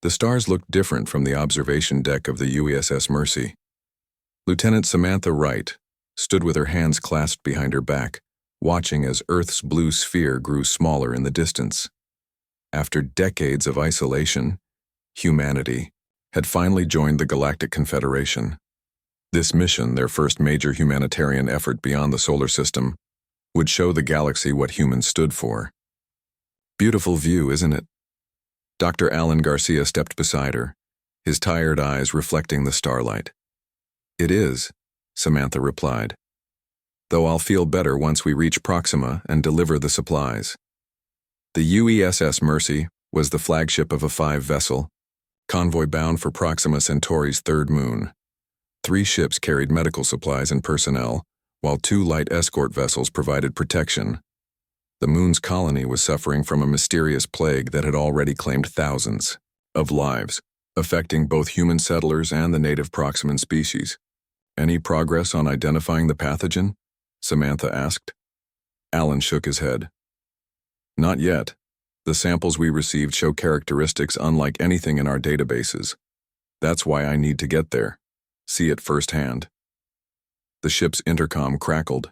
The stars looked different from the observation deck of the USS Mercy. Lieutenant Samantha Wright stood with her hands clasped behind her back, watching as Earth's blue sphere grew smaller in the distance. After decades of isolation, humanity had finally joined the Galactic Confederation. This mission, their first major humanitarian effort beyond the solar system, would show the galaxy what humans stood for. Beautiful view, isn't it? Dr. Alan Garcia stepped beside her, his tired eyes reflecting the starlight. It is, Samantha replied. Though I'll feel better once we reach Proxima and deliver the supplies. The USS Mercy was the flagship of a 5-vessel convoy bound for Proxima Centauri's third moon. 3 ships carried medical supplies and personnel, while 2 light escort vessels provided protection. The moon's colony was suffering from a mysterious plague that had already claimed thousands of lives, affecting both human settlers and the native Proximan species. Any progress on identifying the pathogen? Samantha asked. Alan shook his head. Not yet. The samples we received show characteristics unlike anything in our databases. That's why I need to get there. See it firsthand. The ship's intercom crackled.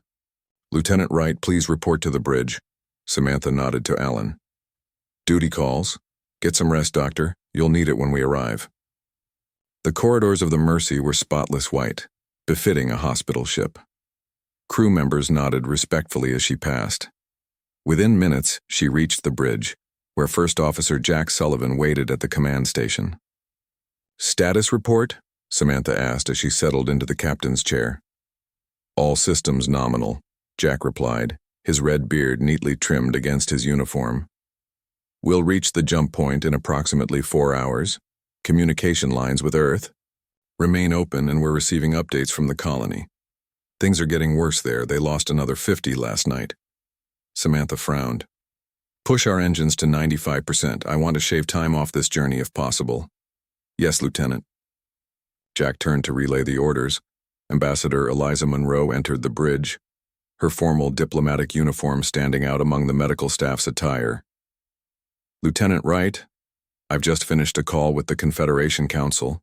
Lieutenant Wright, please report to the bridge. Samantha nodded to Alan. Duty calls. Get some rest, Doctor. You'll need it when we arrive. The corridors of the Mercy were spotless white, befitting a hospital ship. Crew members nodded respectfully as she passed. Within minutes, she reached the bridge, where First Officer Jack Sullivan waited at the command station. Status report? Samantha asked as she settled into the captain's chair. All systems nominal, Jack replied, his red beard neatly trimmed against his uniform. We'll reach the jump point in approximately 4 hours. Communication lines with Earth remain open and we're receiving updates from the colony. Things are getting worse there. They lost another 50 last night. Samantha frowned. Push our engines to 95%. I want to shave time off this journey if possible. Yes, Lieutenant. Jack turned to relay the orders. Ambassador Eliza Monroe entered the bridge, her formal diplomatic uniform standing out among the medical staff's attire. Lieutenant Wright, I've just finished a call with the Confederation Council.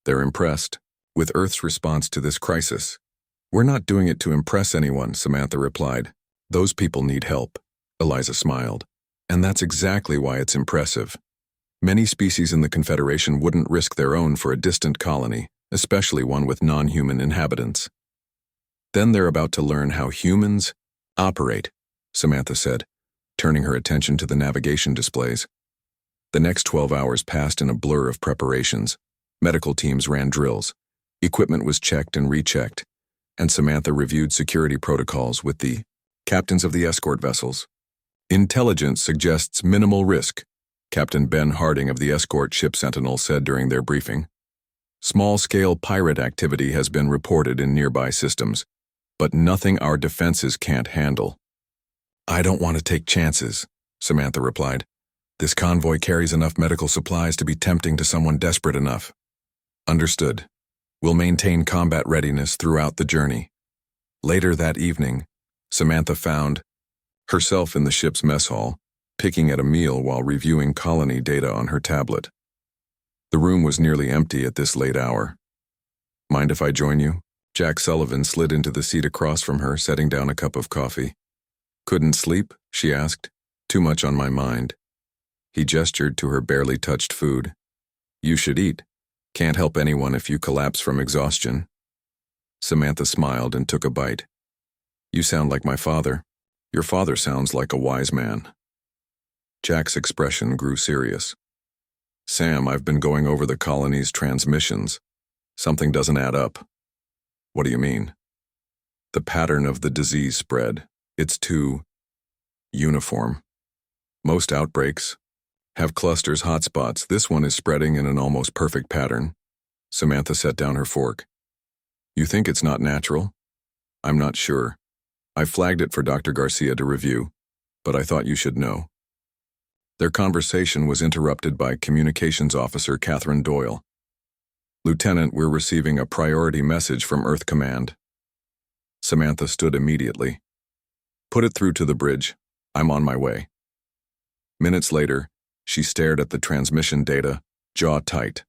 They're impressed with Earth's response to this crisis. We're not doing it to impress anyone, Samantha replied. Those people need help. Eliza smiled. And that's exactly why it's impressive. Many species in the Confederation wouldn't risk their own for a distant colony, especially one with non-human inhabitants. Then they're about to learn how humans operate, Samantha said, turning her attention to the navigation displays. The next 12 hours passed in a blur of preparations. Medical teams ran drills. Equipment was checked and rechecked, and Samantha reviewed security protocols with the captains of the escort vessels. Intelligence suggests minimal risk, Captain Ben Harding of the escort ship Sentinel said during their briefing. Small-scale pirate activity has been reported in nearby systems, but nothing our defenses can't handle. I don't want to take chances, Samantha replied. This convoy carries enough medical supplies to be tempting to someone desperate enough. Understood. We'll maintain combat readiness throughout the journey. Later that evening, Samantha found herself in the ship's mess hall, picking at a meal while reviewing colony data on her tablet. The room was nearly empty at this late hour. Mind if I join you? Jack Sullivan slid into the seat across from her, setting down a cup of coffee. Couldn't sleep? She asked. Too much on my mind. He gestured to her barely touched food. You should eat. Can't help anyone if you collapse from exhaustion. Samantha smiled and took a bite. You sound like my father. Your father sounds like a wise man. Jack's expression grew serious. Sam, I've been going over the colony's transmissions. Something doesn't add up. What do you mean? The pattern of the disease spread. It's too uniform. Most outbreaks have clusters, hotspots. This one is spreading in an almost perfect pattern. Samantha set down her fork. You think it's not natural? I'm not sure. I flagged it for Dr. Garcia to review, but I thought you should know. Their conversation was interrupted by Communications Officer Catherine Doyle. Lieutenant, we're receiving a priority message from Earth Command. Samantha stood immediately. Put it through to the bridge. I'm on my way. Minutes later, she stared at the transmission data, jaw tight.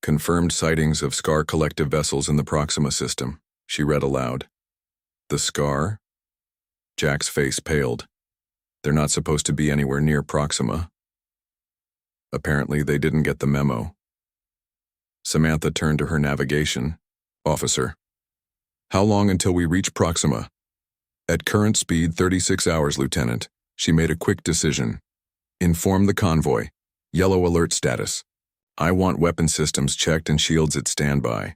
Confirmed sightings of SCAR collective vessels in the Proxima system, she read aloud. The SCAR? Jack's face paled. They're not supposed to be anywhere near Proxima. Apparently, they didn't get the memo. Samantha turned to her navigation. Officer. How long until we reach Proxima? At current speed, 36 hours, Lieutenant. She made a quick decision. Inform the convoy. Yellow alert status. I want weapon systems checked and shields at standby.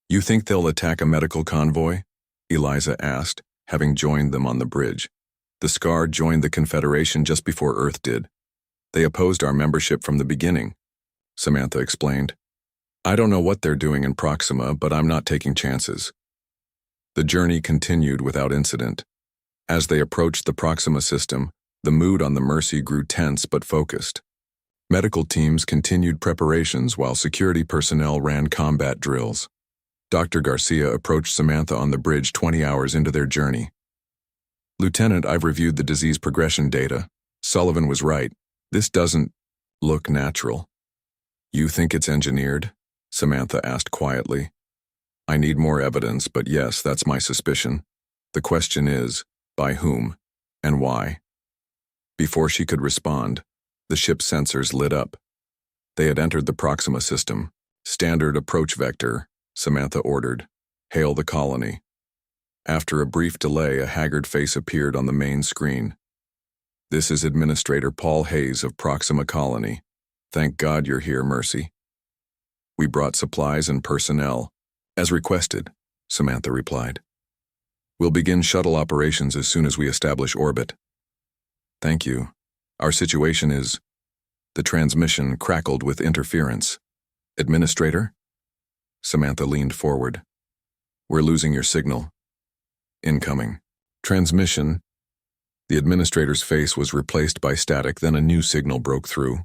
You think they'll attack a medical convoy? Eliza asked, having joined them on the bridge. The SCAR joined the Confederation just before Earth did. They opposed our membership from the beginning, Samantha explained. I don't know what they're doing in Proxima, but I'm not taking chances. The journey continued without incident. As they approached the Proxima system, the mood on the Mercy grew tense but focused. Medical teams continued preparations while security personnel ran combat drills. Dr. Garcia approached Samantha on the bridge 20 hours into their journey. Lieutenant, I've reviewed the disease progression data. Sullivan was right. This doesn't look natural. You think it's engineered? Samantha asked quietly. I need more evidence, but yes, that's my suspicion. The question is, by whom and why? Before she could respond, the ship's sensors lit up. They had entered the Proxima system. Standard approach vector, Samantha ordered. Hail the colony. After a brief delay, a haggard face appeared on the main screen. This is Administrator Paul Hayes of Proxima Colony. Thank God you're here, Mercy. We brought supplies and personnel. As requested, Samantha replied. We'll begin shuttle operations as soon as we establish orbit. Thank you. Our situation is... The transmission crackled with interference. Administrator? Samantha leaned forward. We're losing your signal. Incoming. Transmission. The administrator's face was replaced by static, then a new signal broke through.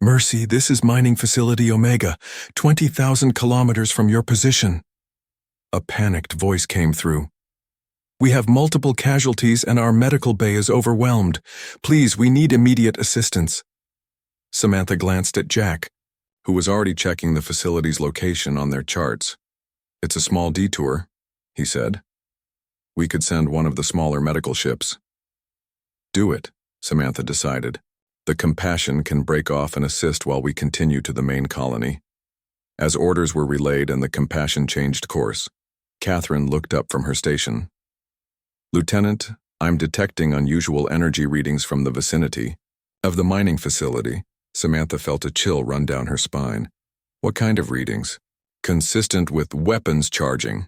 Mercy, this is Mining Facility Omega, 20,000 kilometers from your position. A panicked voice came through. We have multiple casualties and our medical bay is overwhelmed. Please, we need immediate assistance. Samantha glanced at Jack, who was already checking the facility's location on their charts. It's a small detour, he said. We could send one of the smaller medical ships. Do it, Samantha decided. The Compassion can break off and assist while we continue to the main colony. As orders were relayed and the Compassion changed course, Catherine looked up from her station. Lieutenant, I'm detecting unusual energy readings from the vicinity of the mining facility. Samantha felt a chill run down her spine. What kind of readings? Consistent with weapons charging.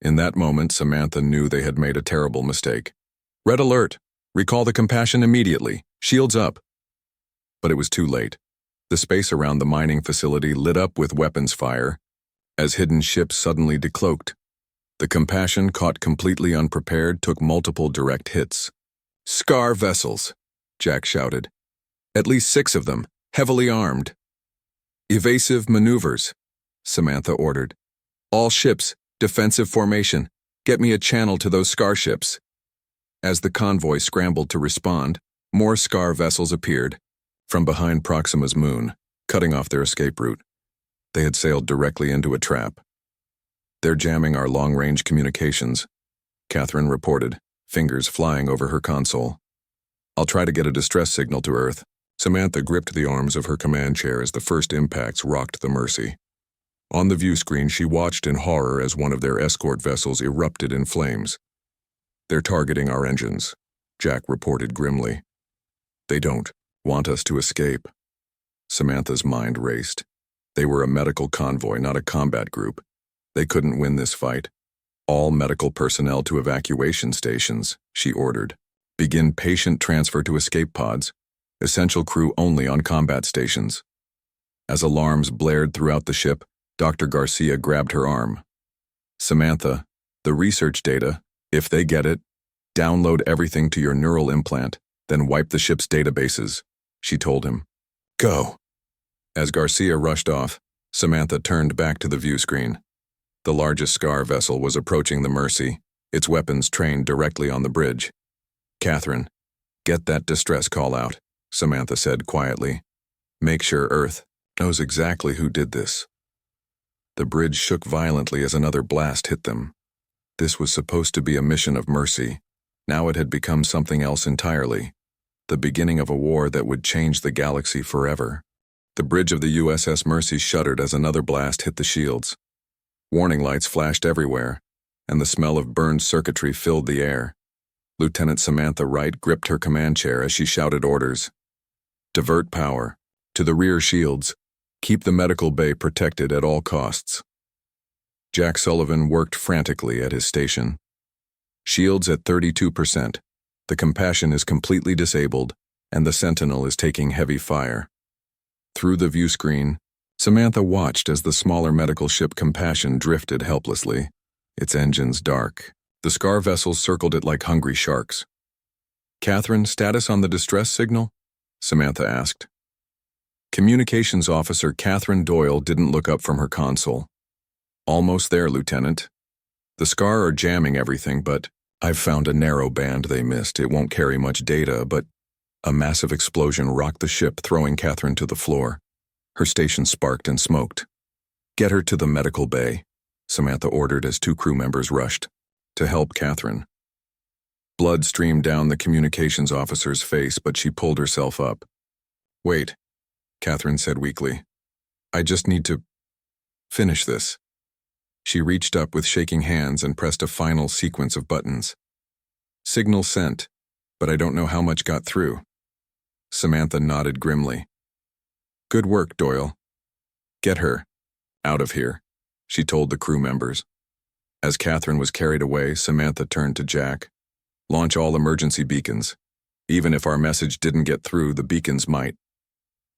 In that moment, Samantha knew they had made a terrible mistake. Red alert! Recall the Compassion immediately. Shields up. But it was too late. The space around the mining facility lit up with weapons fire as hidden ships suddenly decloaked. The Compassion, caught completely unprepared, took multiple direct hits. SCAR vessels, Jack shouted. At least 6 of them, heavily armed. Evasive maneuvers, Samantha ordered. All ships, defensive formation. Get me a channel to those SCAR ships. As the convoy scrambled to respond, more SCAR vessels appeared from behind Proxima's moon, cutting off their escape route. They had sailed directly into a trap. They're jamming our long-range communications, Catherine reported, fingers flying over her console. I'll try to get a distress signal to Earth. Samantha gripped the arms of her command chair as the first impacts rocked the Mercy. On the view screen, she watched in horror as one of their escort vessels erupted in flames. They're targeting our engines, Jack reported grimly. They don't want us to escape. Samantha's mind raced. They were a medical convoy, not a combat group. They couldn't win this fight. All medical personnel to evacuation stations, she ordered. Begin patient transfer to escape pods. Essential crew only on combat stations. As alarms blared throughout the ship, Dr. Garcia grabbed her arm. Samantha, the research data, if they get it, download everything to your neural implant, then wipe the ship's databases, she told him. Go. As Garcia rushed off, Samantha turned back to the view screen. The largest SCAR vessel was approaching the Mercy, its weapons trained directly on the bridge. Catherine, get that distress call out, Samantha said quietly. Make sure Earth knows exactly who did this. The bridge shook violently as another blast hit them. This was supposed to be a mission of mercy. Now it had become something else entirely. The beginning of a war that would change the galaxy forever. The bridge of the USS Mercy shuddered as another blast hit the shields. Warning lights flashed everywhere, and the smell of burned circuitry filled the air. Lieutenant Samantha Wright gripped her command chair as she shouted orders. Divert power. To the rear shields. Keep the medical bay protected at all costs. Jack Sullivan worked frantically at his station. Shields at 32%. The Compassion is completely disabled, and the Sentinel is taking heavy fire. Through the view screen, Samantha watched as the smaller medical ship Compassion drifted helplessly, its engines dark. The Scar vessels circled it like hungry sharks. Catherine, status on the distress signal? Samantha asked. Communications Officer Catherine Doyle didn't look up from her console. Almost there, Lieutenant. The Scar are jamming everything, but I've found a narrow band they missed. It won't carry much data, but a massive explosion rocked the ship, throwing Catherine to the floor. Her station sparked and smoked. Get her to the medical bay, Samantha ordered as 2 crew members rushed to help Catherine. Blood streamed down the communications officer's face, but she pulled herself up. Wait, Catherine said weakly. I just need to finish this. She reached up with shaking hands and pressed a final sequence of buttons. Signal sent, but I don't know how much got through. Samantha nodded grimly. Good work, Doyle. Get her out of here, she told the crew members. As Catherine was carried away, Samantha turned to Jack. Launch all emergency beacons. Even if our message didn't get through, the beacons might.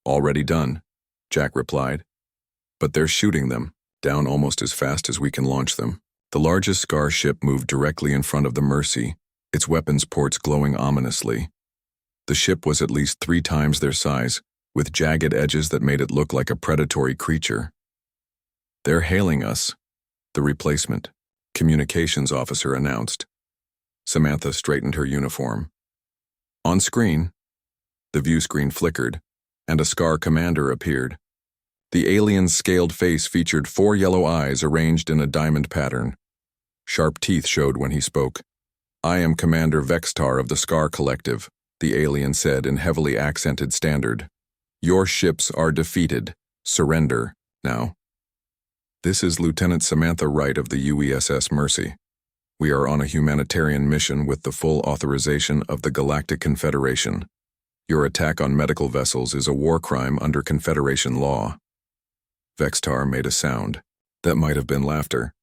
Already done, Jack replied. But they're shooting them down almost as fast as we can launch them. The largest Scar ship moved directly in front of the Mercy, its weapons ports glowing ominously. The ship was at least 3 times their size, with jagged edges that made it look like a predatory creature. They're hailing us, the replacement communications officer announced. Samantha straightened her uniform. On screen, the view screen flickered, and a Scar commander appeared. The alien's scaled face featured 4 yellow eyes arranged in a diamond pattern. Sharp teeth showed when he spoke. I am Commander Vextar of the Scar Collective, the alien said in heavily accented standard. Your ships are defeated. Surrender, now. This is Lieutenant Samantha Wright of the USS Mercy. We are on a humanitarian mission with the full authorization of the Galactic Confederation. Your attack on medical vessels is a war crime under Confederation law. Vextar made a sound. That might have been laughter.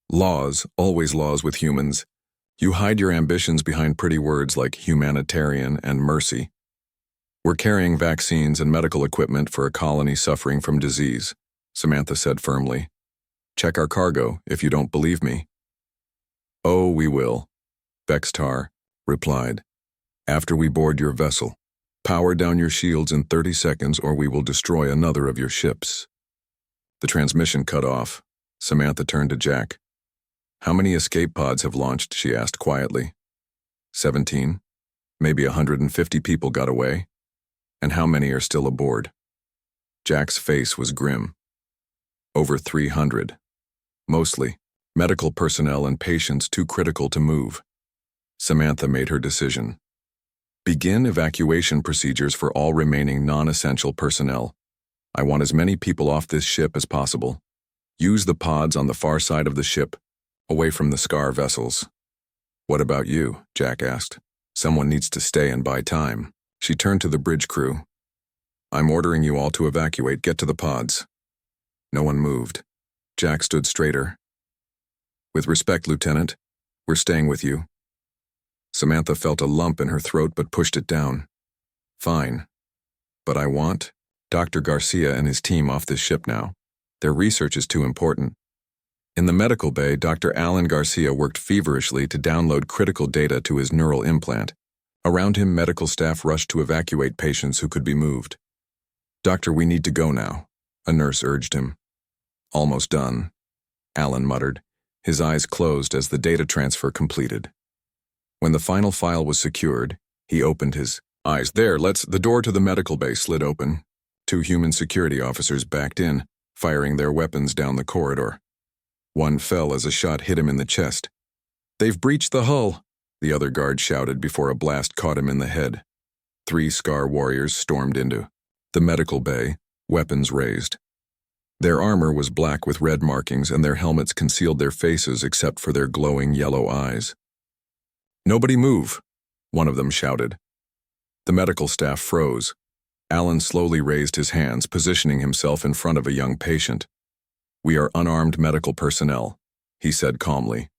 Laws, always laws with humans. You hide your ambitions behind pretty words like humanitarian and mercy. We're carrying vaccines and medical equipment for a colony suffering from disease, Samantha said firmly. Check our cargo if you don't believe me. Oh, we will, Vextar replied. After we board your vessel, power down your shields in 30 seconds or we will destroy another of your ships. The transmission cut off. Samantha turned to Jack. How many escape pods have launched, she asked quietly. 17. Maybe 150 people got away. And how many are still aboard? Jack's face was grim. Over 300. Mostly medical personnel and patients too critical to move. Samantha made her decision. Begin evacuation procedures for all remaining non-essential personnel. I want as many people off this ship as possible. Use the pods on the far side of the ship, away from the Scar vessels. What about you? Jack asked. Someone needs to stay and buy time. She turned to the bridge crew. I'm ordering you all to evacuate. Get to the pods. No one moved. Jack stood straighter. With respect, Lieutenant, we're staying with you. Samantha felt a lump in her throat but pushed it down. Fine. But I want Dr. Garcia and his team off this ship now. Their research is too important. In the medical bay, Dr. Alan Garcia worked feverishly to download critical data to his neural implant. Around him, medical staff rushed to evacuate patients who could be moved. Doctor, we need to go now, a nurse urged him. Almost done, Alan muttered, his eyes closed as the data transfer completed. When the final file was secured, he opened his eyes. The door to the medical bay slid open. Two human security officers backed in, firing their weapons down the corridor. One fell as a shot hit him in the chest. "They've breached the hull," the other guard shouted before a blast caught him in the head. Three Scar warriors stormed into the medical bay, weapons raised. Their armor was black with red markings and their helmets concealed their faces except for their glowing yellow eyes. "Nobody move," one of them shouted. The medical staff froze. Alan slowly raised his hands, positioning himself in front of a young patient. "We are unarmed medical personnel," he said calmly.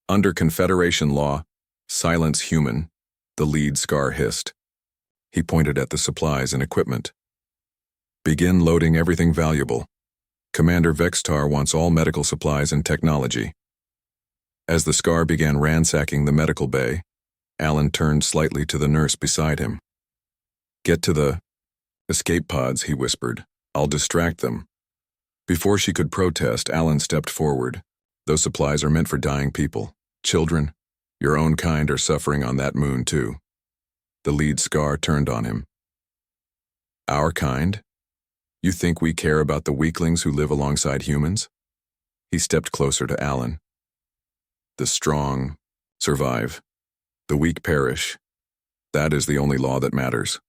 "Under Confederation law, silence human," the lead Scar hissed. He pointed at the supplies and equipment. "Begin loading everything valuable. Commander Vextar wants all medical supplies and technology." As the Scar began ransacking the medical bay, Alan turned slightly to the nurse beside him. "Get to the escape pods," he whispered. "I'll distract them." Before she could protest, Alan stepped forward. "Those supplies are meant for dying people. Children, your own kind are suffering on that moon too." The lead Scar turned on him. "Our kind? You think we care about the weaklings who live alongside humans?" He stepped closer to Alan. "The strong survive. The weak perish. That is the only law that matters."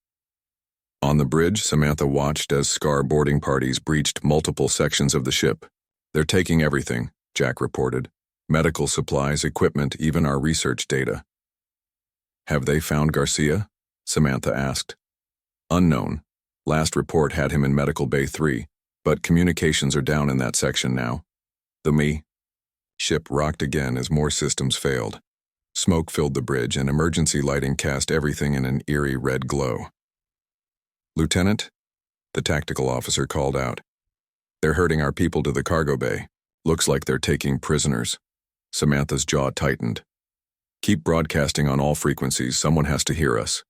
On the bridge, Samantha watched as Scar boarding parties breached multiple sections of the ship. "They're taking everything," Jack reported. "Medical supplies, equipment, even our research data." "Have they found Garcia?" Samantha asked. "Unknown. Last report had him in Medical Bay 3, but communications are down in that section now." The ship rocked again as more systems failed. Smoke filled the bridge and emergency lighting cast everything in an eerie red glow. "Lieutenant," the tactical officer called out. "They're herding our people to the cargo bay. Looks like they're taking prisoners." Samantha's jaw tightened. "Keep broadcasting on all frequencies. Someone has to hear us."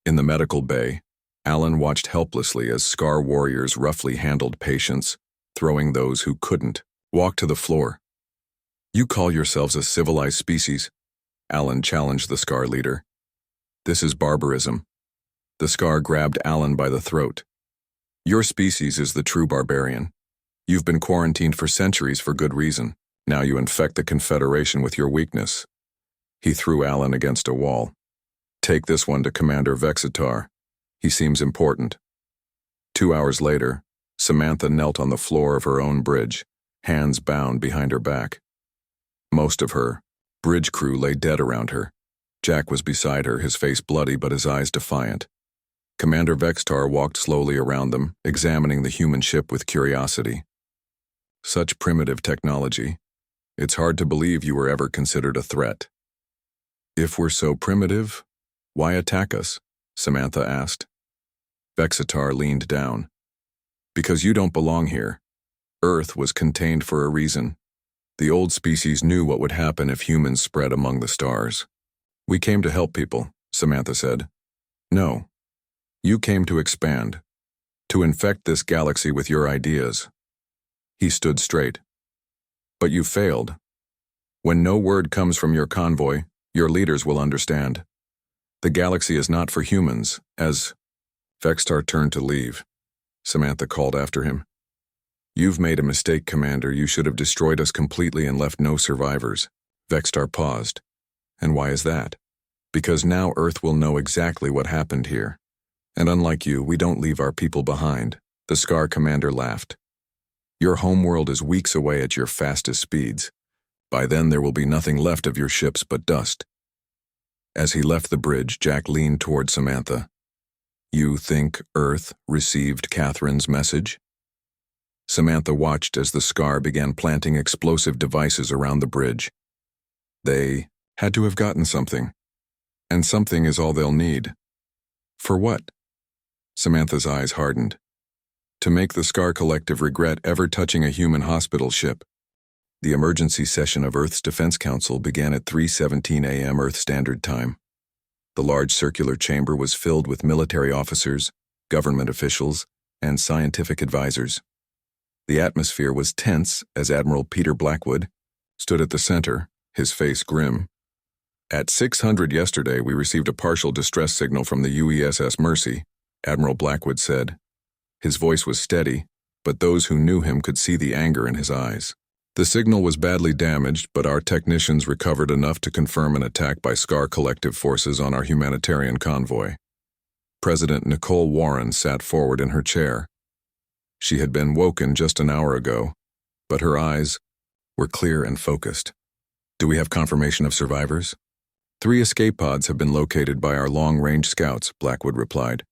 In the medical bay, Alan watched helplessly as Scar warriors roughly handled patients, throwing those who couldn't walk to the floor. "You call yourselves a civilized species?" Alan challenged the Scar leader. "This is barbarism." The Scar grabbed Alan by the throat. "Your species is the true barbarian. You've been quarantined for centuries for good reason. Now you infect the Confederation with your weakness." He threw Alan against a wall. "Take this one to Commander Vexatar. He seems important." 2 hours later, Samantha knelt on the floor of her own bridge, hands bound behind her back. Most of her bridge crew lay dead around her. Jack was beside her, his face bloody but his eyes defiant. Commander Vextar walked slowly around them, examining the human ship with curiosity. "Such primitive technology. It's hard to believe you were ever considered a threat." "If we're so primitive, why attack us?" Samantha asked. Vexatar leaned down. "Because you don't belong here. Earth was contained for a reason. The old species knew what would happen if humans spread among the stars." "We came to help people," Samantha said. "No. You came to expand. To infect this galaxy with your ideas." He stood straight. "But you failed. When no word comes from your convoy, your leaders will understand. The galaxy is not for humans, as..." Vextar turned to leave. Samantha called after him. "You've made a mistake, Commander. You should have destroyed us completely and left no survivors." Vextar paused. "And why is that?" "Because now Earth will know exactly what happened here. And unlike you, we don't leave our people behind." The Scar commander laughed. "Your homeworld is weeks away at your fastest speeds. By then there will be nothing left of your ships but dust." As he left the bridge, Jack leaned toward Samantha. "You think Earth received Catherine's message?" Samantha watched as the Scar began planting explosive devices around the bridge. "They had to have gotten something. And something is all they'll need." "For what?" Samantha's eyes hardened. "To make the Scar Collective regret ever touching a human hospital ship." The emergency session of Earth's Defense Council began at 3:17 a.m. Earth Standard Time. The large circular chamber was filled with military officers, government officials, and scientific advisors. The atmosphere was tense as Admiral Peter Blackwood stood at the center, his face grim. "At 600 yesterday, we received a partial distress signal from the UESS Mercy," Admiral Blackwood said. His voice was steady, but those who knew him could see the anger in his eyes. The signal was badly damaged, but our technicians recovered enough to confirm an attack by SCAR collective forces on our humanitarian convoy. President Nicole Warren sat forward in her chair. She had been woken just an hour ago, but her eyes were clear and focused. Do we have confirmation of survivors? 3 escape pods have been located by our long-range scouts, Blackwood replied.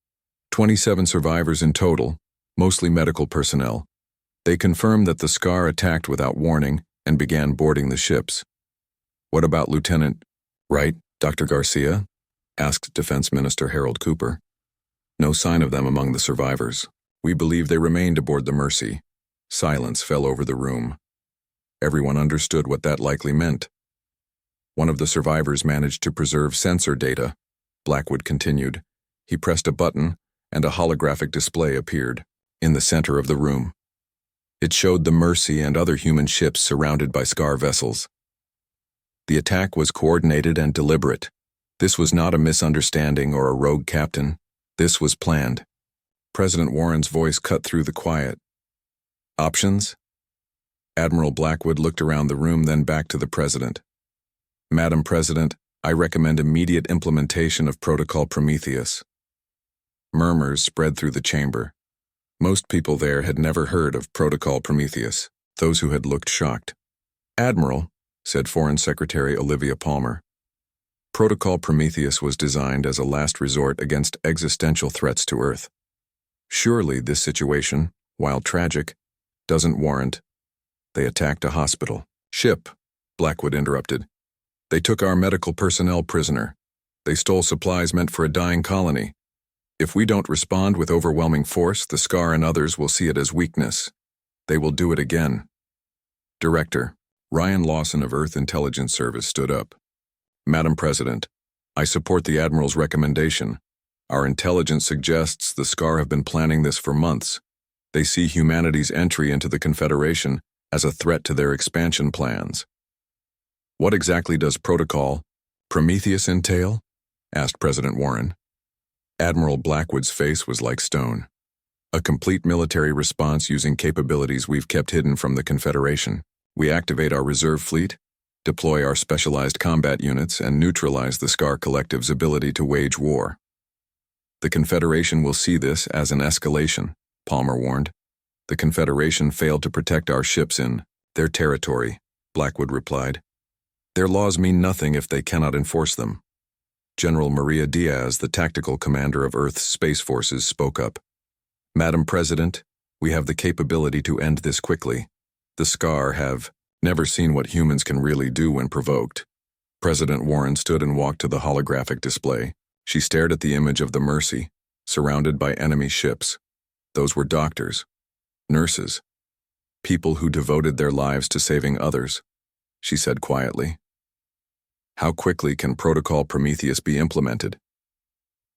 27 survivors in total, mostly medical personnel. They confirmed that the SCAR attacked without warning and began boarding the ships. What about Lieutenant Wright, Dr. Garcia? Asked Defense Minister Harold Cooper. No sign of them among the survivors. We believe they remained aboard the Mercy. Silence fell over the room. Everyone understood what that likely meant. One of the survivors managed to preserve sensor data, Blackwood continued. He pressed a button, and a holographic display appeared in the center of the room. It showed the Mercy and other human ships surrounded by SCAR vessels. The attack was coordinated and deliberate. This was not a misunderstanding or a rogue captain. This was planned. President Warren's voice cut through the quiet. Options? Admiral Blackwood looked around the room, then back to the President. Madam President, I recommend immediate implementation of Protocol Prometheus. Murmurs spread through the chamber. Most people there had never heard of Protocol Prometheus, those who had looked shocked. Admiral, said Foreign Secretary Olivia Palmer, Protocol Prometheus was designed as a last resort against existential threats to Earth. Surely this situation, while tragic, doesn't warrant. They attacked a hospital. Ship, Blackwood interrupted. They took our medical personnel prisoner. They stole supplies meant for a dying colony. If we don't respond with overwhelming force, the SCAR and others will see it as weakness. They will do it again. Director, Ryan Lawson of Earth Intelligence Service stood up. Madam President, I support the Admiral's recommendation. Our intelligence suggests the SCAR have been planning this for months. They see humanity's entry into the Confederation as a threat to their expansion plans. What exactly does Protocol Prometheus entail? Asked President Warren. Admiral Blackwood's face was like stone. A complete military response using capabilities we've kept hidden from the Confederation. We activate our reserve fleet, deploy our specialized combat units, and neutralize the SCAR Collective's ability to wage war. The Confederation will see this as an escalation, Palmer warned. The Confederation failed to protect our ships in their territory, Blackwood replied. Their laws mean nothing if they cannot enforce them. General Maria Diaz, the tactical commander of Earth's space forces, spoke up. Madam President, we have the capability to end this quickly. The SCAR have never seen what humans can really do when provoked. President Warren stood and walked to the holographic display. She stared at the image of the Mercy, surrounded by enemy ships. Those were doctors, nurses, people who devoted their lives to saving others, she said quietly. How quickly can Protocol Prometheus be implemented?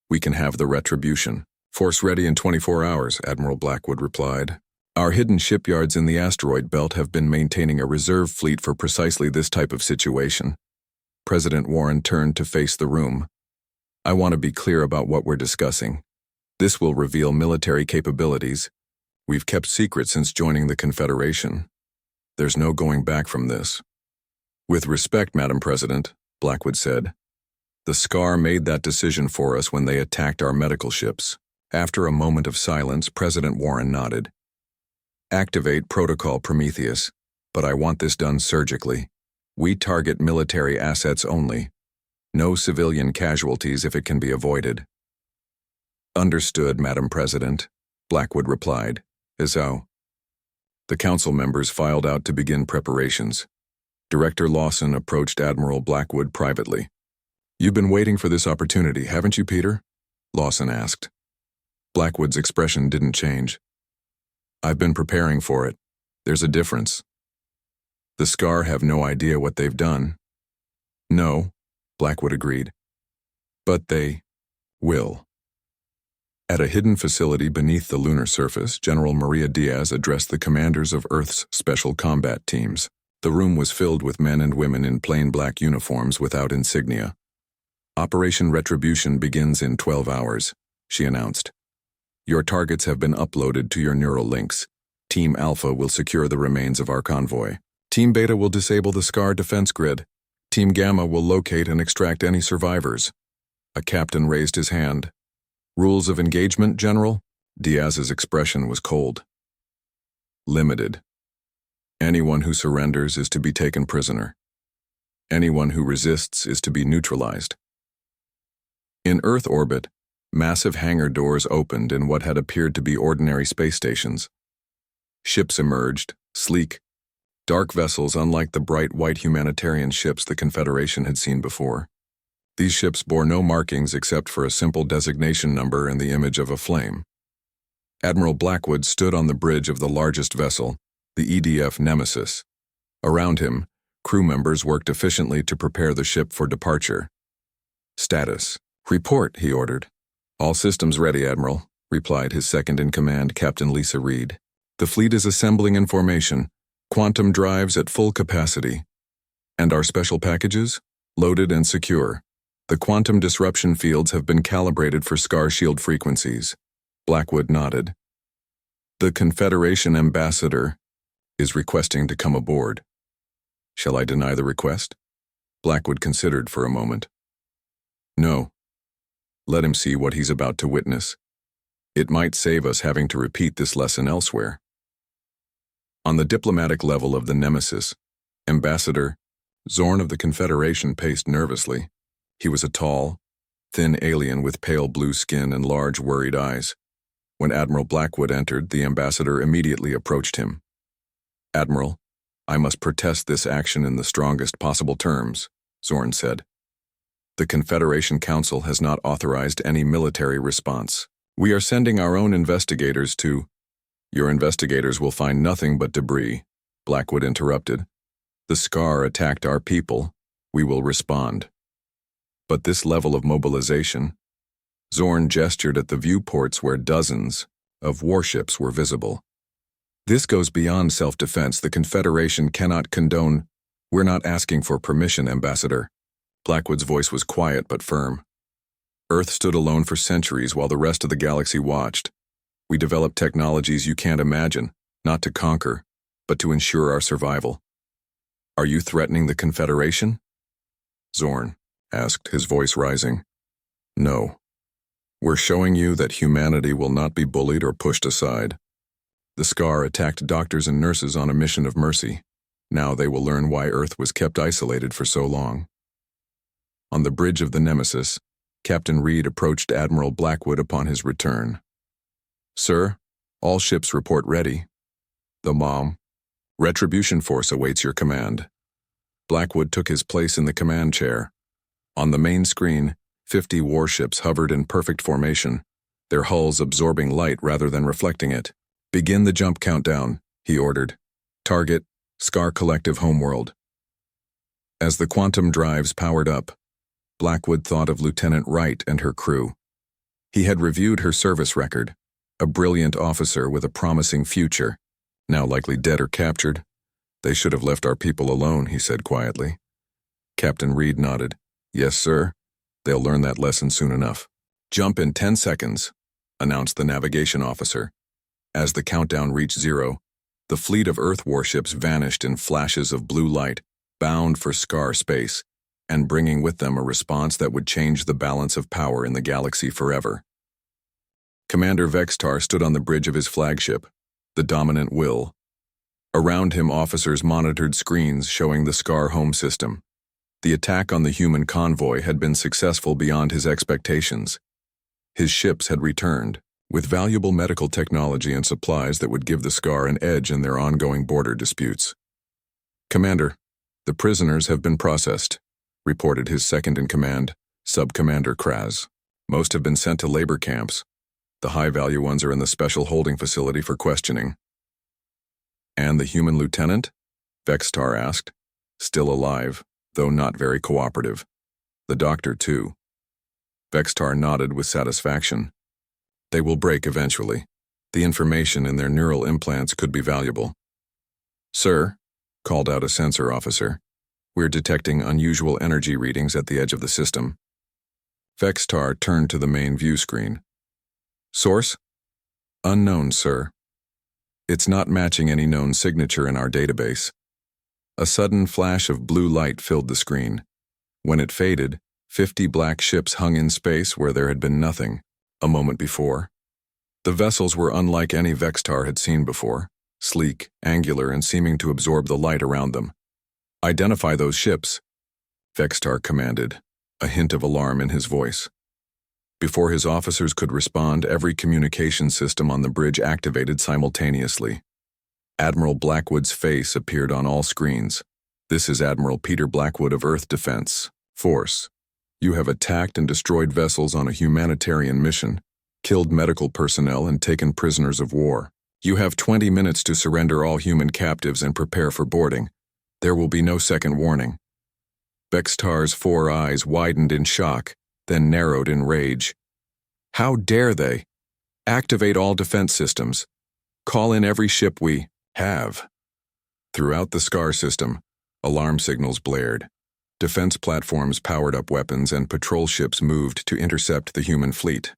We can have the retribution. Force ready in 24 hours, Admiral Blackwood replied. Our hidden shipyards in the asteroid belt have been maintaining a reserve fleet for precisely this type of situation. President Warren turned to face the room. I want to be clear about what we're discussing. This will reveal military capabilities we've kept secret since joining the Confederation. There's no going back from this. With respect, Madam President, Blackwood said. The SCAR made that decision for us when they attacked our medical ships. After a moment of silence, President Warren nodded. Activate Protocol Prometheus, but I want this done surgically. We target military assets only. No civilian casualties if it can be avoided. Understood, Madam President, Blackwood replied, as though. The council members filed out to begin preparations. Director Lawson approached Admiral Blackwood privately. You've been waiting for this opportunity, haven't you, Peter? Lawson asked. Blackwood's expression didn't change. I've been preparing for it. There's a difference. The SCAR have no idea what they've done. No, Blackwood agreed. But they will. At a hidden facility beneath the lunar surface, General Maria Diaz addressed the commanders of Earth's special combat teams. The room was filled with men and women in plain black uniforms without insignia. Operation Retribution begins in 12 hours, she announced. Your targets have been uploaded to your neural links. Team Alpha will secure the remains of our convoy. Team Beta will disable the SCAR defense grid. Team Gamma will locate and extract any survivors. A captain raised his hand. Rules of engagement, General? Diaz's expression was cold. Limited. Anyone who surrenders is to be taken prisoner. Anyone who resists is to be neutralized. In Earth orbit, massive hangar doors opened in what had appeared to be ordinary space stations. Ships emerged, sleek, dark vessels unlike the bright white humanitarian ships the Confederation had seen before. These ships bore no markings except for a simple designation number and the image of a flame. Admiral Blackwood stood on the bridge of the largest vessel, the EDF Nemesis. Around him, crew members worked efficiently to prepare the ship for departure. Status. Report, he ordered. All systems ready, Admiral, replied his second-in-command, Captain Lisa Reed. The fleet is assembling in formation, quantum drives at full capacity. And our special packages? Loaded and secure. The quantum disruption fields have been calibrated for SCAR shield frequencies. Blackwood nodded. The Confederation ambassador is requesting to come aboard. Shall I deny the request? Blackwood considered for a moment. No. Let him see what he's about to witness. It might save us having to repeat this lesson elsewhere. On the diplomatic level of the Nemesis, Ambassador Zorn of the Confederation paced nervously. He was a tall, thin alien with pale blue skin and large, worried eyes. When Admiral Blackwood entered, the ambassador immediately approached him. Admiral, I must protest this action in the strongest possible terms, Zorn said. The Confederation Council has not authorized any military response. We are sending our own investigators to— Your investigators will find nothing but debris, Blackwood interrupted. The SCAR attacked our people. We will respond. But this level of mobilization— Zorn gestured at the viewports where dozens of warships were visible. This goes beyond self-defense. The Confederation cannot condone— We're not asking for permission, Ambassador. Blackwood's voice was quiet but firm. Earth stood alone for centuries while the rest of the galaxy watched. We developed technologies you can't imagine, not to conquer, but to ensure our survival. Are you threatening the Confederation? Zorn asked, his voice rising. No. We're showing you that humanity will not be bullied or pushed aside. The SCAR attacked doctors and nurses on a mission of mercy. Now they will learn why Earth was kept isolated for so long. On the bridge of the Nemesis, Captain Reed approached Admiral Blackwood upon his return. Sir, all ships report ready. The Mom. Retribution Force awaits your command. Blackwood took his place in the command chair. On the main screen, 50 warships hovered in perfect formation, their hulls absorbing light rather than reflecting it. Begin the jump countdown, he ordered. Target, SCAR Collective Homeworld. As the quantum drives powered up, Blackwood thought of Lieutenant Wright and her crew. He had reviewed her service record, a brilliant officer with a promising future, now likely dead or captured. They should have left our people alone, he said quietly. Captain Reed nodded. Yes, sir. They'll learn that lesson soon enough. Jump in 10 seconds, announced the navigation officer. As the countdown reached 0, the fleet of Earth warships vanished in flashes of blue light, bound for SCAR space, and bringing with them a response that would change the balance of power in the galaxy forever. Commander Vextar stood on the bridge of his flagship, the Dominant Will. Around him, officers monitored screens showing the SCAR home system. The attack on the human convoy had been successful beyond his expectations. His ships had returned, with valuable medical technology and supplies that would give the SCAR an edge in their ongoing border disputes. Commander, the prisoners have been processed, reported his second-in-command, Sub-Commander Kraz. Most have been sent to labor camps. The high-value ones are in the special holding facility for questioning. And the human lieutenant? Vextar asked. Still alive, though not very cooperative. The doctor, too. Vextar nodded with satisfaction. They will break eventually. The information in their neural implants could be valuable. Sir, called out a sensor officer, we're detecting unusual energy readings at the edge of the system. Vextar turned to the main view screen. Source? Unknown, sir. It's not matching any known signature in our database. A sudden flash of blue light filled the screen. When it faded, 50 black ships hung in space where there had been nothing a moment before. The vessels were unlike any Vextar had seen before, sleek, angular, and seeming to absorb the light around them. "Identify those ships," Vextar commanded, a hint of alarm in his voice. Before his officers could respond, every communication system on the bridge activated simultaneously. Admiral Blackwood's face appeared on all screens. "This is Admiral Peter Blackwood of Earth Defense Force. You have attacked and destroyed vessels on a humanitarian mission, killed medical personnel, and taken prisoners of war. You have 20 minutes to surrender all human captives and prepare for boarding. There will be no second warning." Vextar's 4 eyes widened in shock, then narrowed in rage. "How dare they? Activate all defense systems. Call in every ship we have." Throughout the SCAR system, alarm signals blared. Defense platforms powered up weapons and patrol ships moved to intercept the human fleet.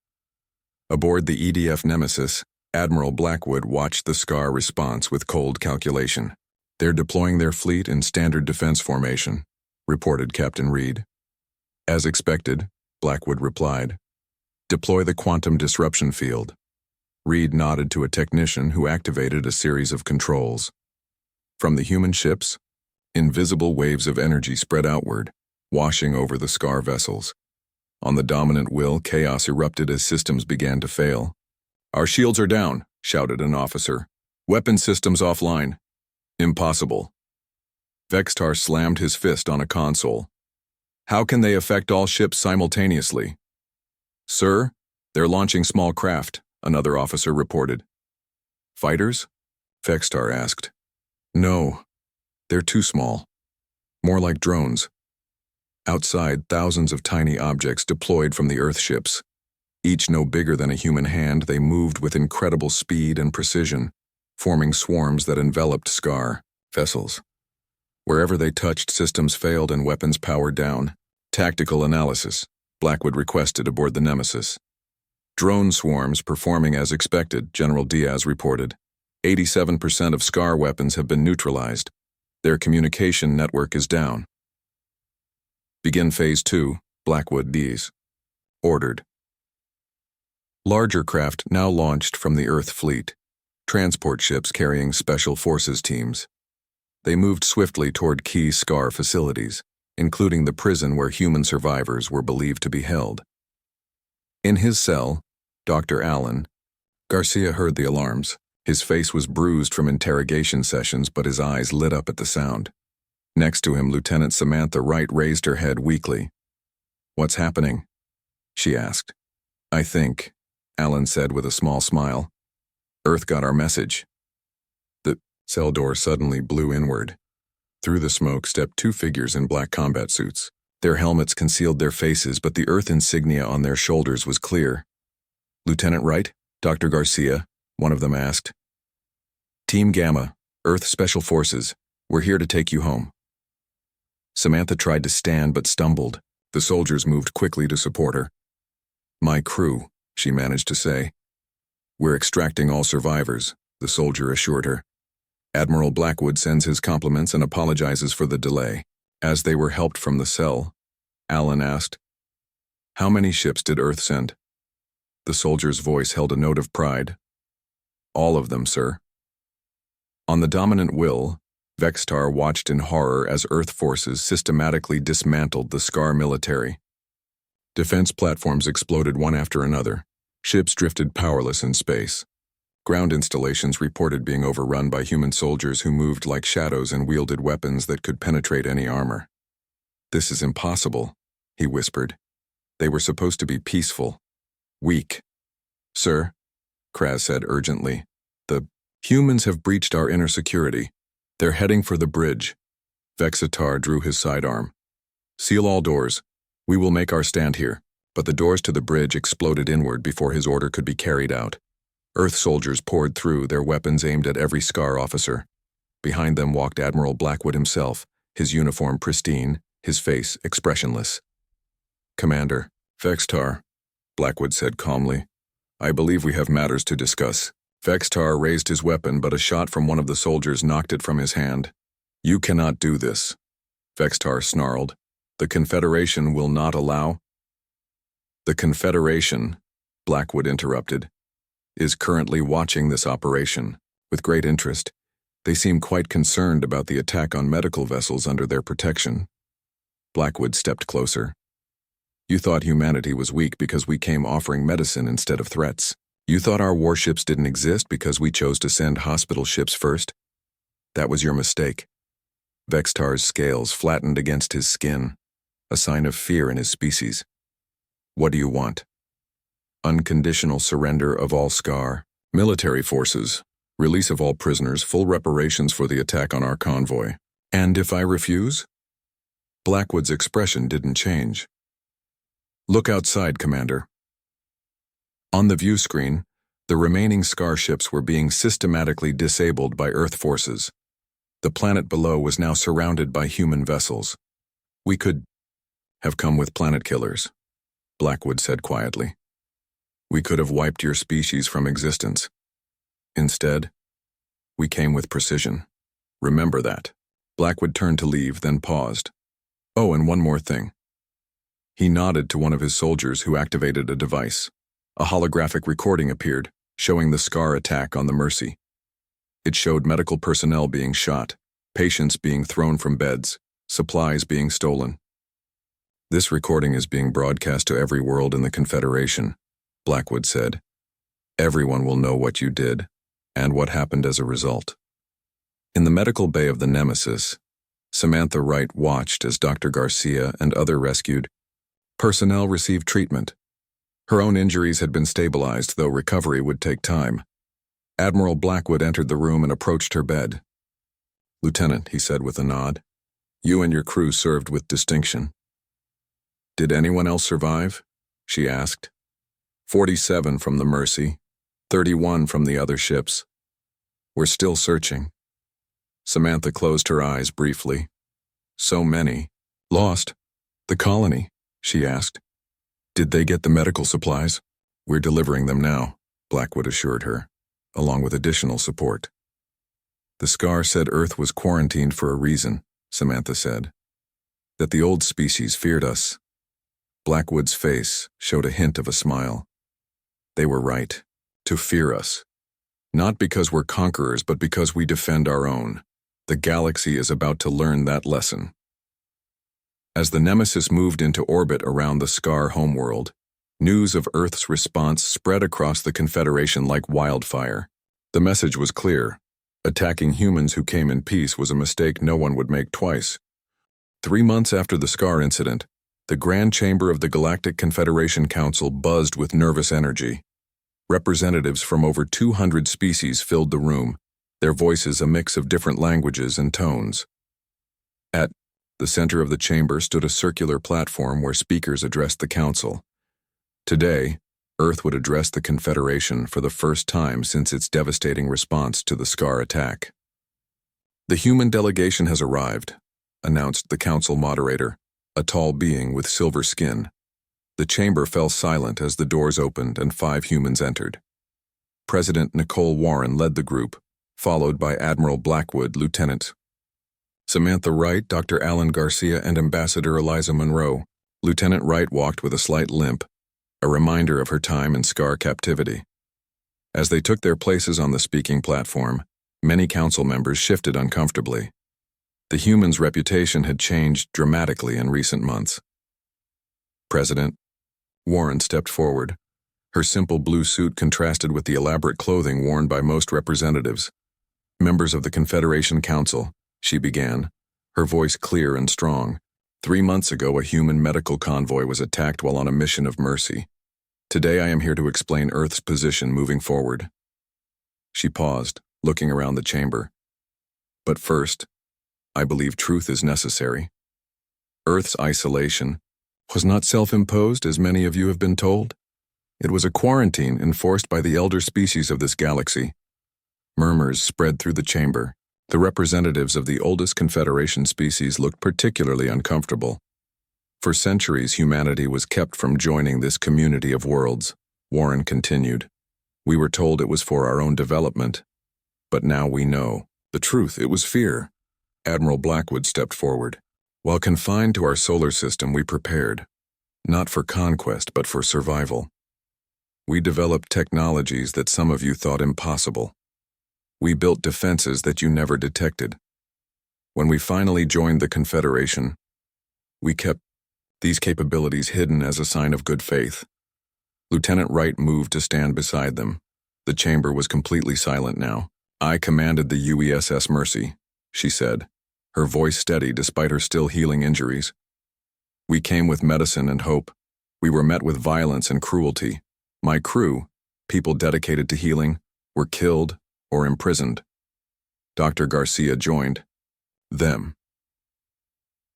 Aboard the EDF Nemesis, Admiral Blackwood watched the SCAR response with cold calculation. "They're deploying their fleet in standard defense formation," reported Captain Reed. "As expected," Blackwood replied. "Deploy the quantum disruption field." Reed nodded to a technician who activated a series of controls. From the human ships, invisible waves of energy spread outward, washing over the SCAR vessels. On the dominant will, chaos erupted as systems began to fail. "Our shields are down," shouted an officer. "Weapon systems offline." "Impossible." Vextar slammed his fist on a console. "How can they affect all ships simultaneously?" "Sir, they're launching small craft," another officer reported. "Fighters?" Vextar asked. "No, they're too small. More like drones." Outside, thousands of tiny objects deployed from the Earth ships. Each no bigger than a human hand, they moved with incredible speed and precision, forming swarms that enveloped SCAR vessels. Wherever they touched, systems failed and weapons powered down. "Tactical analysis," Blackwood requested aboard the Nemesis. "Drone swarms performing as expected," General Diaz reported. 87% of SCAR weapons have been neutralized. Their communication network is down. "Begin Phase 2, Blackwood Diaz ordered. Larger craft now launched from the Earth fleet, transport ships carrying Special Forces teams. They moved swiftly toward key SCAR facilities, including the prison where human survivors were believed to be held. In his cell, Dr. Allen Garcia heard the alarms. His face was bruised from interrogation sessions, but his eyes lit up at the sound. Next to him, Lieutenant Samantha Wright raised her head weakly. "What's happening?" she asked. "I think," Allen said with a small smile, "Earth got our message." The cell door suddenly blew inward. Through the smoke stepped 2 figures in black combat suits. Their helmets concealed their faces, but the Earth insignia on their shoulders was clear. "Lieutenant Wright, Dr. Garcia," one of them asked. "Team Gamma, Earth Special Forces, we're here to take you home." Samantha tried to stand but stumbled. The soldiers moved quickly to support her. "My crew," she managed to say. "We're extracting all survivors," the soldier assured her. "Admiral Blackwood sends his compliments and apologizes for the delay." As they were helped from the cell, Allen asked, "How many ships did Earth send?" The soldier's voice held a note of pride. "All of them, sir." On the dominant will, Vextar watched in horror as Earth forces systematically dismantled the SCAR military. Defense platforms exploded one after another. Ships drifted powerless in space. Ground installations reported being overrun by human soldiers who moved like shadows and wielded weapons that could penetrate any armor. "This is impossible," he whispered. "They were supposed to be peaceful. Weak." "Sir," Kraz said urgently, "the humans have breached our inner security. They're heading for the bridge." Vexatar drew his sidearm. "Seal all doors. We will make our stand here." But the doors to the bridge exploded inward before his order could be carried out. Earth soldiers poured through, their weapons aimed at every SCAR officer. Behind them walked Admiral Blackwood himself, his uniform pristine, his face expressionless. "Commander, Vextar," Blackwood said calmly, "I believe we have matters to discuss." Vextar raised his weapon, but a shot from one of the soldiers knocked it from his hand. "You cannot do this," Vextar snarled. "The Confederation will not allow—" "The Confederation," Blackwood interrupted, "is currently watching this operation with great interest. They seem quite concerned about the attack on medical vessels under their protection." Blackwood stepped closer. "You thought humanity was weak because we came offering medicine instead of threats. You thought our warships didn't exist because we chose to send hospital ships first? That was your mistake." Vextar's scales flattened against his skin, a sign of fear in his species. "What do you want?" "Unconditional surrender of all SCAR, military forces, release of all prisoners, full reparations for the attack on our convoy." "And if I refuse?" Blackwood's expression didn't change. "Look outside, Commander." On the view screen, the remaining SCAR ships were being systematically disabled by Earth forces. The planet below was now surrounded by human vessels. "We could have come with planet killers," Blackwood said quietly. "We could have wiped your species from existence. Instead, we came with precision. Remember that." Blackwood turned to leave, then paused. "Oh, and one more thing." He nodded to one of his soldiers who activated a device. A holographic recording appeared, showing the SCAR attack on the Mercy. It showed medical personnel being shot, patients being thrown from beds, supplies being stolen. "This recording is being broadcast to every world in the Confederation," Blackwood said. "Everyone will know what you did, and what happened as a result." In the medical bay of the Nemesis, Samantha Wright watched as Dr. Garcia and other rescued personnel received treatment. Her own injuries had been stabilized, though recovery would take time. Admiral Blackwood entered the room and approached her bed. "Lieutenant," he said with a nod, "you and your crew served with distinction." "Did anyone else survive?" she asked. 47 from the Mercy, 31 from the other ships. "We're still searching." Samantha closed her eyes briefly. "So many. Lost? The colony?" she asked. "Did they get the medical supplies?" "We're delivering them now," Blackwood assured her, along with additional support. "The SCAR said Earth was quarantined for a reason," Samantha said. "That the old species feared us." Blackwood's face showed a hint of a smile. "They were right, to fear us. Not because we're conquerors, but because we defend our own. The galaxy is about to learn that lesson." As the Nemesis moved into orbit around the SCAR homeworld, news of Earth's response spread across the Confederation like wildfire. The message was clear. Attacking humans who came in peace was a mistake no one would make twice. 3 months after the SCAR incident, the Grand Chamber of the Galactic Confederation Council buzzed with nervous energy. Representatives from over 200 species filled the room, their voices a mix of different languages and tones. At the center of the chamber stood a circular platform where speakers addressed the council. Today, Earth would address the Confederation for the first time since its devastating response to the SCAR attack. "The human delegation has arrived," announced the council moderator, a tall being with silver skin. The chamber fell silent as the doors opened and 5 humans entered. President Nicole Warren led the group, followed by Admiral Blackwood, Lieutenant Samantha Wright, Dr. Alan Garcia, and Ambassador Eliza Monroe. Lieutenant Wright walked with a slight limp, a reminder of her time in SCAR captivity. As they took their places on the speaking platform, many council members shifted uncomfortably. The human's reputation had changed dramatically in recent months. "President," Warren stepped forward. Her simple blue suit contrasted with the elaborate clothing worn by most representatives. "Members of the Confederation Council," she began, her voice clear and strong. 3 months ago, a human medical convoy was attacked while on a mission of mercy. Today, I am here to explain Earth's position moving forward. She paused, looking around the chamber. "But first, I believe truth is necessary. Earth's isolation was not self-imposed, as many of you have been told. It was a quarantine enforced by the elder species of this galaxy." Murmurs spread through the chamber. The representatives of the oldest Confederation species looked particularly uncomfortable. "For centuries, humanity was kept from joining this community of worlds," Warren continued. We were told it was for our own development, but now we know. The truth, it was fear. Admiral Blackwood stepped forward. While confined to our solar system, we prepared, not for conquest, but for survival. We developed technologies that some of you thought impossible. We built defenses that you never detected. When we finally joined the Confederation, we kept these capabilities hidden as a sign of good faith. Lieutenant Wright moved to stand beside them. The chamber was completely silent now. I commanded the UESS Mercy, she said, her voice steady despite her still healing injuries. We came with medicine and hope. We were met with violence and cruelty. My crew, people dedicated to healing, were killed or imprisoned. Dr. Garcia joined them.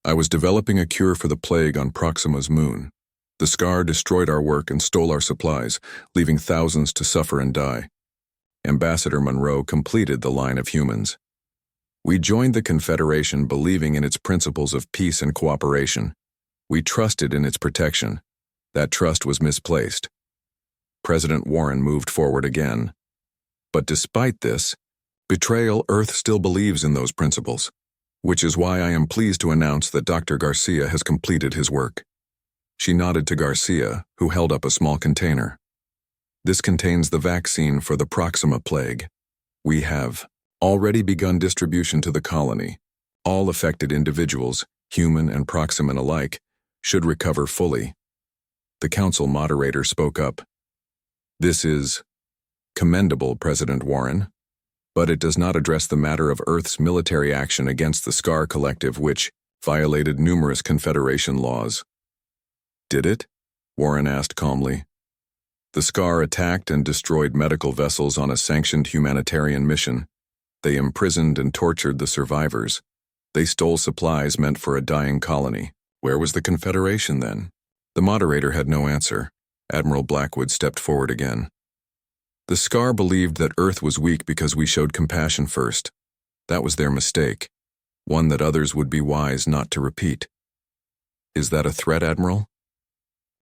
I was developing a cure for the plague on Proxima's moon. The Scar destroyed our work and stole our supplies, leaving thousands to suffer and die. Ambassador Monroe completed the line of humans. We joined the Confederation believing in its principles of peace and cooperation. We trusted in its protection. That trust was misplaced. President Warren moved forward again. But despite this betrayal, Earth still believes in those principles, which is why I am pleased to announce that Dr. Garcia has completed his work. She nodded to Garcia, who held up a small container. This contains the vaccine for the Proxima plague. We have already begun distribution to the colony. All affected individuals, human and Proximan alike, should recover fully. The council moderator spoke up. This is commendable, President Warren, but it does not address the matter of Earth's military action against the Scar Collective, which violated numerous Confederation laws. Did it? Warren asked calmly. The Scar attacked and destroyed medical vessels on a sanctioned humanitarian mission. They imprisoned and tortured the survivors. They stole supplies meant for a dying colony. Where was the Confederation then? The moderator had no answer. Admiral Blackwood stepped forward again. The Scar believed that Earth was weak because we showed compassion first. That was their mistake, one that others would be wise not to repeat. Is that a threat, Admiral?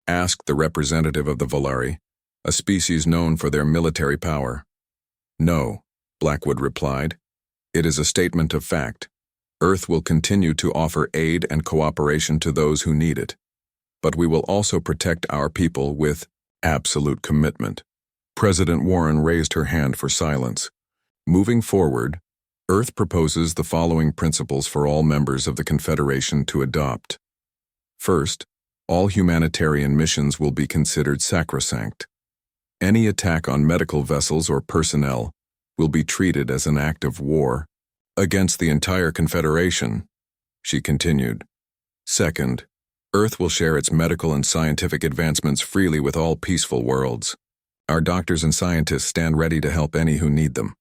Asked the representative of the Volari, a species known for their military power. No, Blackwood replied. It is a statement of fact. Earth will continue to offer aid and cooperation to those who need it. But we will also protect our people with absolute commitment. President Warren raised her hand for silence. Moving forward, Earth proposes the following principles for all members of the Confederation to adopt. First, all humanitarian missions will be considered sacrosanct. Any attack on medical vessels or personnel will be treated as an act of war against the entire Confederation, she continued. Second, Earth will share its medical and scientific advancements freely with all peaceful worlds. Our doctors and scientists stand ready to help any who need them.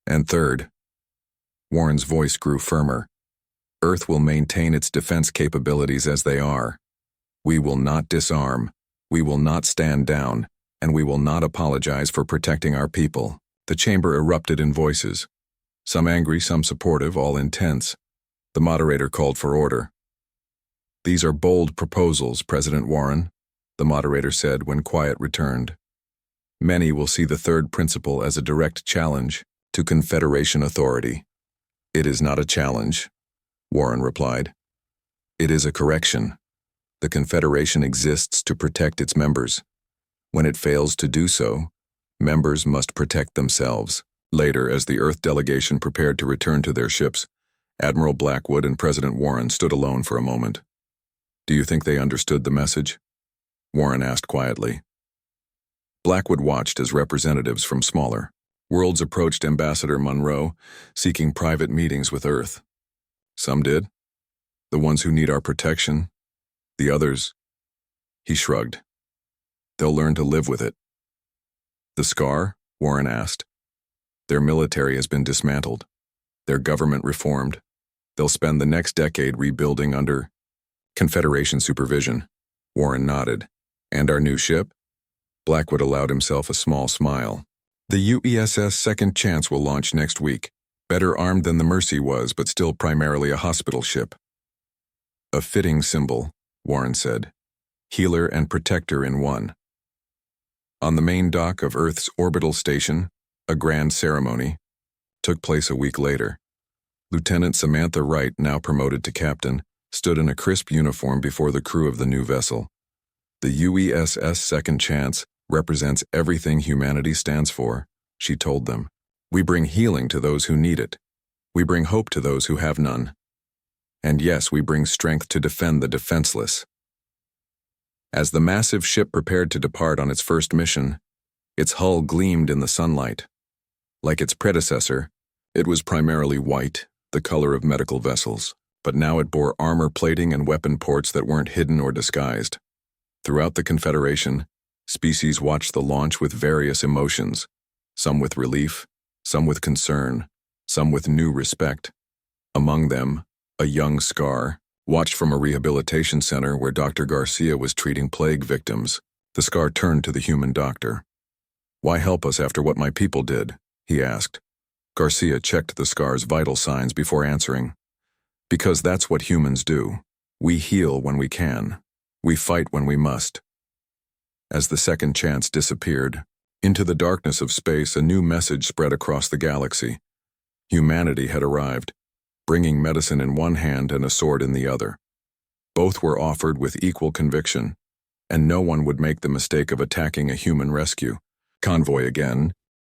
And third, Warren's voice grew firmer. Earth will maintain its defense capabilities as they are. We will not disarm, we will not stand down, and we will not apologize for protecting our people. The chamber erupted in voices. Some angry, some supportive, all intense. The moderator called for order. These are bold proposals, President Warren, the moderator said when quiet returned. Many will see the third principle as a direct challenge to Confederation authority. It is not a challenge, Warren replied. It is a correction. The Confederation exists to protect its members. When it fails to do so, members must protect themselves. Later, as the Earth delegation prepared to return to their ships, Admiral Blackwood and President Warren stood alone for a moment. Do you think they understood the message? Warren asked quietly. Blackwood watched as representatives from smaller worlds approached Ambassador Monroe, seeking private meetings with Earth. Some did. The ones who need our protection. The others, he shrugged. They'll learn to live with it. The Scar? Warren asked. Their military has been dismantled. Their government reformed. They'll spend the next decade rebuilding under Confederation supervision. Warren nodded. And our new ship? Blackwood allowed himself a small smile. The UESS Second Chance will launch next week. Better armed than the Mercy was, but still primarily a hospital ship. A fitting symbol, Warren said. Healer and protector in one. On the main dock of Earth's orbital station, a grand ceremony took place a week later. Lieutenant Samantha Wright, now promoted to captain, stood in a crisp uniform before the crew of the new vessel. The UESS Second Chance represents everything humanity stands for, she told them. We bring healing to those who need it. We bring hope to those who have none. And yes, we bring strength to defend the defenseless. As the massive ship prepared to depart on its first mission, its hull gleamed in the sunlight. Like its predecessor, it was primarily white, the color of medical vessels, but now it bore armor plating and weapon ports that weren't hidden or disguised. Throughout the Confederation, species watched the launch with various emotions, some with relief, some with concern, some with new respect. Among them, a young Scar watched from a rehabilitation center where Dr. Garcia was treating plague victims. The Scar turned to the human doctor. "Why help us after what my people did?" he asked. Garcia checked the Scar's vital signs before answering. "Because that's what humans do. We heal when we can. We fight when we must." As the Second Chance disappeared, into the darkness of space, a new message spread across the galaxy. Humanity had arrived, bringing medicine in one hand and a sword in the other. Both were offered with equal conviction, and no one would make the mistake of attacking a human rescue. Convoy again,